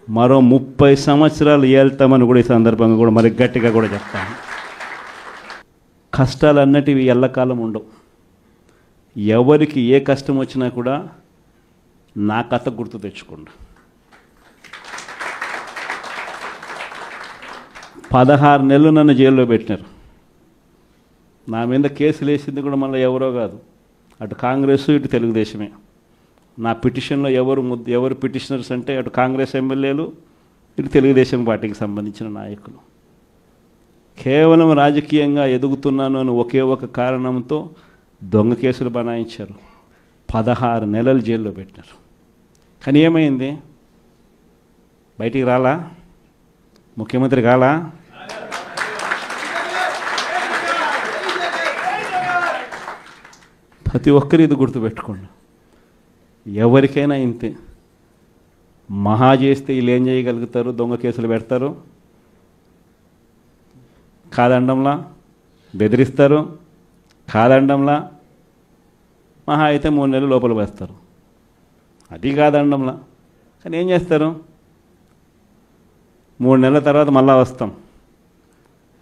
మరో 30 సంవత్సరాలు ఏళ్తామని కూడా ఈ సందర్భంగా కూడా మరి గట్టిగా కూడా చెప్తాను. కష్టాలు అన్నటివి ఎల్లకాలం ఉండవు. ఎవరికి ఏ కష్టం వచ్చినా కూడా నా కథ గుర్తు తెచ్చుకోండి. 16 నెలలు నన్ను జైల్లో పెట్టినారు. నా మీద కేసులు వేసింది కూడా మళ్ళీ ఎవరో కాదు, అటు కాంగ్రెస్ ఇటు తెలుగుదేశమే. నా పిటిషన్లో ఎవరు పిటిషనర్స్ అంటే అటు కాంగ్రెస్ ఎమ్మెల్యేలు ఇటు తెలుగుదేశం పార్టీకి సంబంధించిన నాయకులు. కేవలం రాజకీయంగా ఎదుగుతున్నాను అని ఒకే ఒక కారణంతో దొంగ కేసులు బనాయించారు. 16 నెలలు జైల్లో పెట్టినారు. కానీ ఏమైంది? బయటికి రాలా? ముఖ్యమంత్రి కాలా? ప్రతి ఒక్కరు ఇది గుర్తుపెట్టుకోండి. ఎవరికైనా ఇంతే. మహా చేస్తే వీళ్ళు ఏం చేయగలుగుతారు? దొంగ కేసులు పెడతారు, కాదండంలా బెదిరిస్తారు, కాదండంలా మహా అయితే 3 నెలలు లోపల వేస్తారు, అది కాదండంలా. కానీ ఏం చేస్తారు? 3 నెలల తర్వాత మళ్ళా వస్తాం,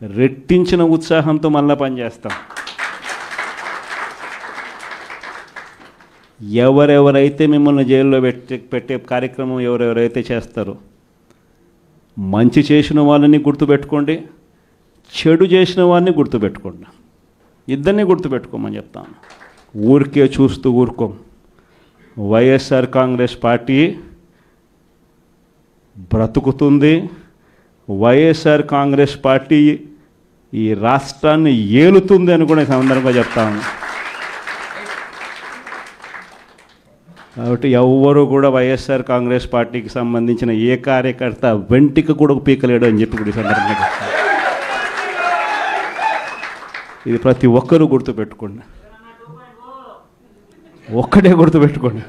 రెట్టించిన ఉత్సాహంతో మళ్ళా పనిచేస్తాం. ఎవరెవరైతే మిమ్మల్ని జైల్లో పెట్టే కార్యక్రమం ఎవరెవరైతే చేస్తారో, మంచి చేసిన వాళ్ళని గుర్తుపెట్టుకోండి, చెడు చేసిన వాడిని గుర్తుపెట్టుకోండి. ఇద్దరిని గుర్తుపెట్టుకోమని చెప్తాను. ఊరికే చూస్తూ ఊరుకోం. వైఎస్ఆర్ కాంగ్రెస్ పార్టీ బ్రతుకుతుంది. వైఎస్ఆర్ కాంగ్రెస్ పార్టీ ఈ రాష్ట్రాన్ని ఏలుతుంది అని కూడా సందర్భంగా చెప్తాను. కాబట్టి ఎవ్వరూ కూడా వైఎస్ఆర్ కాంగ్రెస్ పార్టీకి సంబంధించిన ఏ కార్యకర్త వెంటికి కూడా పీకలేడు అని చెప్పి కూడా ఈ సందర్భంగా చెప్తాను. ఇది ప్రతి ఒక్కరూ గుర్తుపెట్టుకోండి. ఒక్కటే గుర్తుపెట్టుకోండి,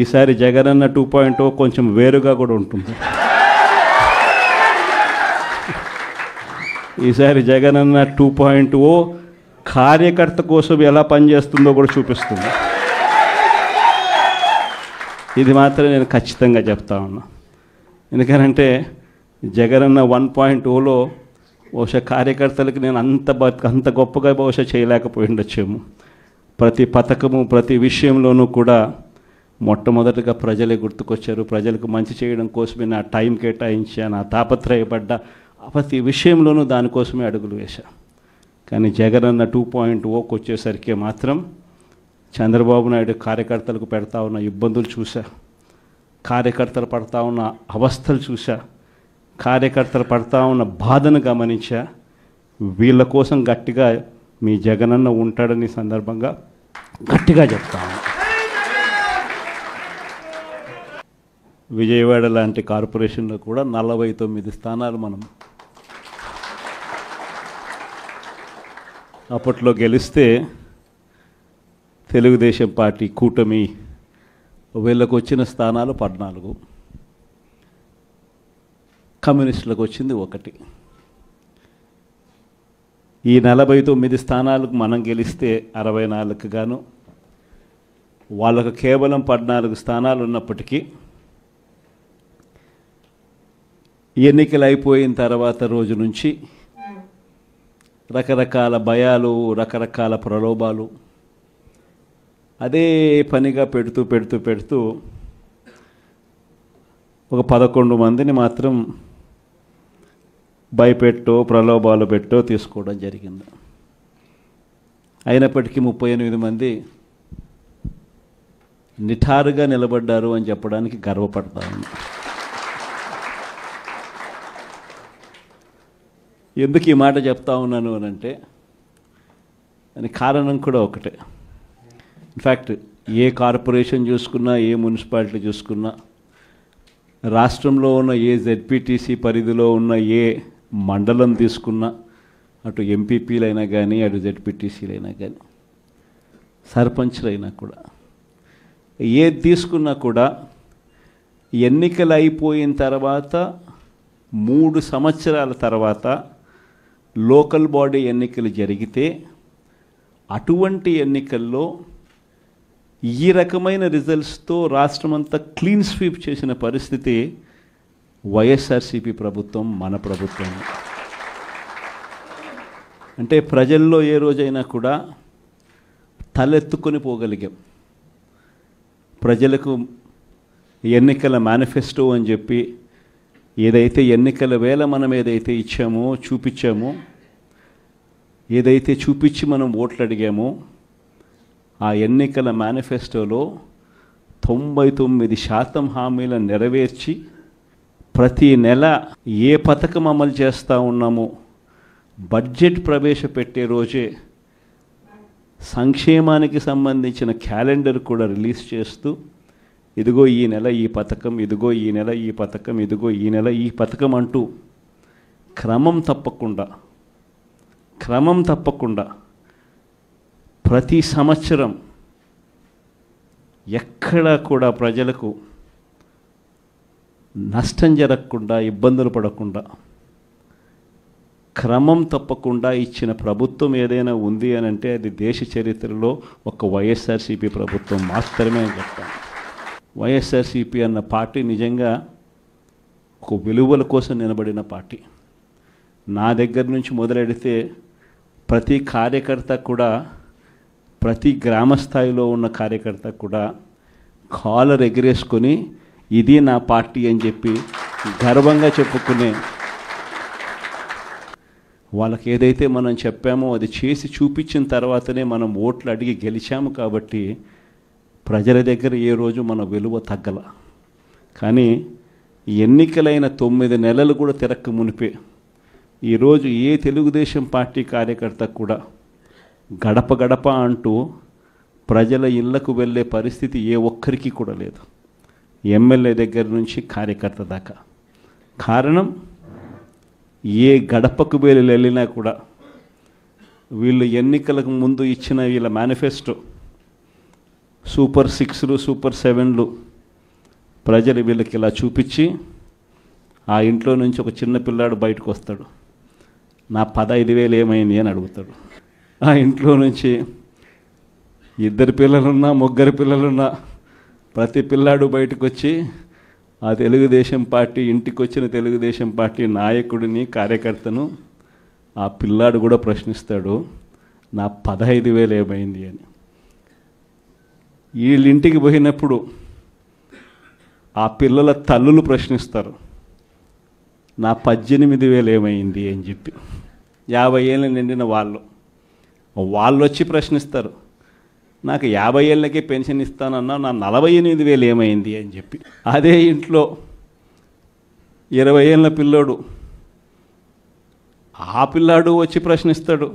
ఈసారి జగనన్న 2.0 కొంచెం వేరుగా కూడా ఉంటుంది. ఈసారి జగనన్న 2.0 కార్యకర్త కోసం ఎలా పనిచేస్తుందో కూడా చూపిస్తుంది. ఇది మాత్రం నేను ఖచ్చితంగా చెప్తా ఉన్నా. ఎందుకనంటే జగనన్న 1.0లో బహుశా కార్యకర్తలకు నేను అంత గొప్పగా బహుశా చేయలేకపోయి ఉండొచ్చేమో. ప్రతి పథకము ప్రతి విషయంలోనూ కూడా మొట్టమొదటిగా ప్రజలే గుర్తుకొచ్చారు. ప్రజలకు మంచి చేయడం కోసమే నా టైం కేటాయించా, నా తాపత్రయపడ్డా, ప్రతి విషయంలోనూ దానికోసమే అడుగులు వేశా. కానీ జగనన్న 2.0కి వచ్చేసరికి మాత్రం చంద్రబాబు నాయుడు కార్యకర్తలకు పెడతా ఉన్న ఇబ్బందులు చూసా, కార్యకర్తలు పడతా ఉన్న అవస్థలు చూసా, కార్యకర్తలు పడతా ఉన్న బాధను గమనించా. వీళ్ళ కోసం గట్టిగా మీ జగనన్న ఉంటాడని సందర్భంగా గట్టిగా చెప్తాను. విజయవాడ లాంటి కార్పొరేషన్లో కూడా 49 స్థానాలు మనం అప్పట్లో గెలిస్తే తెలుగుదేశం పార్టీ కూటమి వీళ్ళకు వచ్చిన స్థానాలు 14, కమ్యూనిస్టులకు వచ్చింది 1. ఈ 49 స్థానాలకు మనం గెలిస్తే 64కు గాను వాళ్ళకు కేవలం 14 స్థానాలు ఉన్నప్పటికీ ఎన్నికలు అయిపోయిన తర్వాత రోజు నుంచి రకరకాల భయాలు, రకరకాల ప్రలోభాలు అదే పనిగా పెడుతూ ఒక 11 మందిని మాత్రం భయపెట్టో ప్రలోభాలు పెట్టో తీసుకోవడం జరిగింది. అయినప్పటికీ 38 మంది నిఠారుగా నిలబడ్డారు అని చెప్పడానికి గర్వపడతాను. ఎందుకు ఈ మాట చెప్తా ఉన్నాను అనంటే దానికి కారణం కూడా ఒకటే. ఇన్ఫ్యాక్ట్ ఏ కార్పొరేషన్ చూసుకున్నా, ఏ మున్సిపాలిటీ చూసుకున్నా, రాష్ట్రంలో ఉన్న ఏ జెడ్పీటీసీ పరిధిలో ఉన్న ఏ మండలం తీసుకున్నా, అటు ఎంపీపీలైనా కానీ అటు జెడ్పీటీసీలైనా కానీ సర్పంచ్లైనా కూడా ఏది తీసుకున్నా కూడా ఎన్నికలు అయిపోయిన తర్వాత 3 సంవత్సరాల తర్వాత లోకల్ బాడీ ఎన్నికలు జరిగితే అటువంటి ఎన్నికల్లో ఈ రకమైన రిజల్ట్స్తో రాష్ట్రమంతా క్లీన్ స్వీప్ చేసిన పరిస్థితి వైఎస్ఆర్సీపీ ప్రభుత్వం మన ప్రభుత్వం. అంటే ప్రజల్లో ఏ రోజైనా కూడా తలెత్తుకొని పోగలిగాం. ప్రజలకు ఎన్నికల మేనిఫెస్టో అని చెప్పి ఏదైతే ఎన్నికల వేళ మనం ఏదైతే ఇచ్చామో చూపించామో, ఏదైతే చూపించి మనం ఓట్లు అడిగామో, ఆ ఎన్నికల మేనిఫెస్టోలో 99% హామీలను నెరవేర్చి ప్రతి నెల ఏ పథకం అమలు చేస్తూ ఉన్నామో బడ్జెట్ ప్రవేశపెట్టే రోజే సంక్షేమానికి సంబంధించిన క్యాలెండర్ కూడా రిలీజ్ చేస్తూ, ఇదిగో ఈ నెల ఈ పథకం, ఇదిగో ఈ నెల ఈ పథకం, ఇదిగో ఈ నెల ఈ పథకం అంటూ క్రమం తప్పకుండా ప్రతి సంవత్సరం ఎక్కడా కూడా ప్రజలకు నష్టం జరగకుండా, ఇబ్బందులు పడకుండా క్రమం తప్పకుండా ఇచ్చిన ప్రభుత్వం ఏదైనా ఉంది అని అంటే అది దేశ చరిత్రలో ఒక వైఎస్ఆర్సీపీ ప్రభుత్వం మాత్రమే అని చెప్తాను. వైఎస్ఆర్సీపీ అన్న పార్టీ నిజంగా ఒక విలువల కోసం నిలబడిన పార్టీ. నా దగ్గర నుంచి మొదలెడితే ప్రతి కార్యకర్త కూడా, ప్రతి గ్రామ స్థాయిలో ఉన్న కార్యకర్త కూడా కాలర్ ఎగిరేసుకొని ఇది నా పార్టీ అని చెప్పి గర్వంగా చెప్పుకునే, వాళ్ళకి ఏదైతే మనం చెప్పామో అది చేసి చూపించిన తర్వాతనే మనం ఓట్లు అడిగి గెలిచాము. కాబట్టి ప్రజల దగ్గర ఏ రోజు మన విలువ తగ్గల. కానీ ఎన్నికలైన 9 నెలలు కూడా తిరక్క మునిపే ఈరోజు ఏ తెలుగుదేశం పార్టీ కార్యకర్త కూడా గడప గడప అంటూ ప్రజల ఇళ్లకు వెళ్ళే పరిస్థితి ఏ ఒక్కరికి కూడా లేదు, ఎమ్మెల్యే దగ్గర నుంచి కార్యకర్త దాకా. కారణం, ఏ గడపకు వెళ్ళినా కూడా వీళ్ళు ఎన్నికలకు ముందు ఇచ్చిన వీళ్ళ మేనిఫెస్టో సూపర్ 6లు సూపర్ 7లు ప్రజలు వీళ్ళకి ఇలా చూపించి, ఆ ఇంట్లో నుంచి ఒక చిన్న పిల్లాడు బయటకు వస్తాడు, నా 15,000 ఏమైంది అని అడుగుతాడు. ఆ ఇంట్లో నుంచి 2 పిల్లలున్నా 3 పిల్లలున్నా ప్రతి పిల్లాడు బయటకు వచ్చి ఆ తెలుగుదేశం పార్టీ ఇంటికి వచ్చిన తెలుగుదేశం పార్టీ నాయకుడిని, కార్యకర్తను ఆ పిల్లాడు కూడా ప్రశ్నిస్తాడు, నా 15,000 ఏమైంది అని. వీళ్ళింటికి పోయినప్పుడు ఆ పిల్లల తల్లులు ప్రశ్నిస్తారు, నా 18,000 ఏమైంది అని చెప్పి. 50 ఏళ్ళు నిండిన వాళ్ళు వచ్చి ప్రశ్నిస్తారు, నాకు 50 ఏళ్ళకే పెన్షన్ ఇస్తానన్నా నా 48,000 ఏమైంది అని చెప్పి. అదే ఇంట్లో 20 ఏళ్ళ పిల్లోడు, ఆ పిల్లాడు వచ్చి ప్రశ్నిస్తాడు,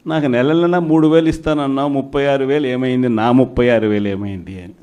నాకు నెలలైనా 3,000 ఇస్తానన్నా 36,000 ఏమైంది, నా 36,000 ఏమైంది అని.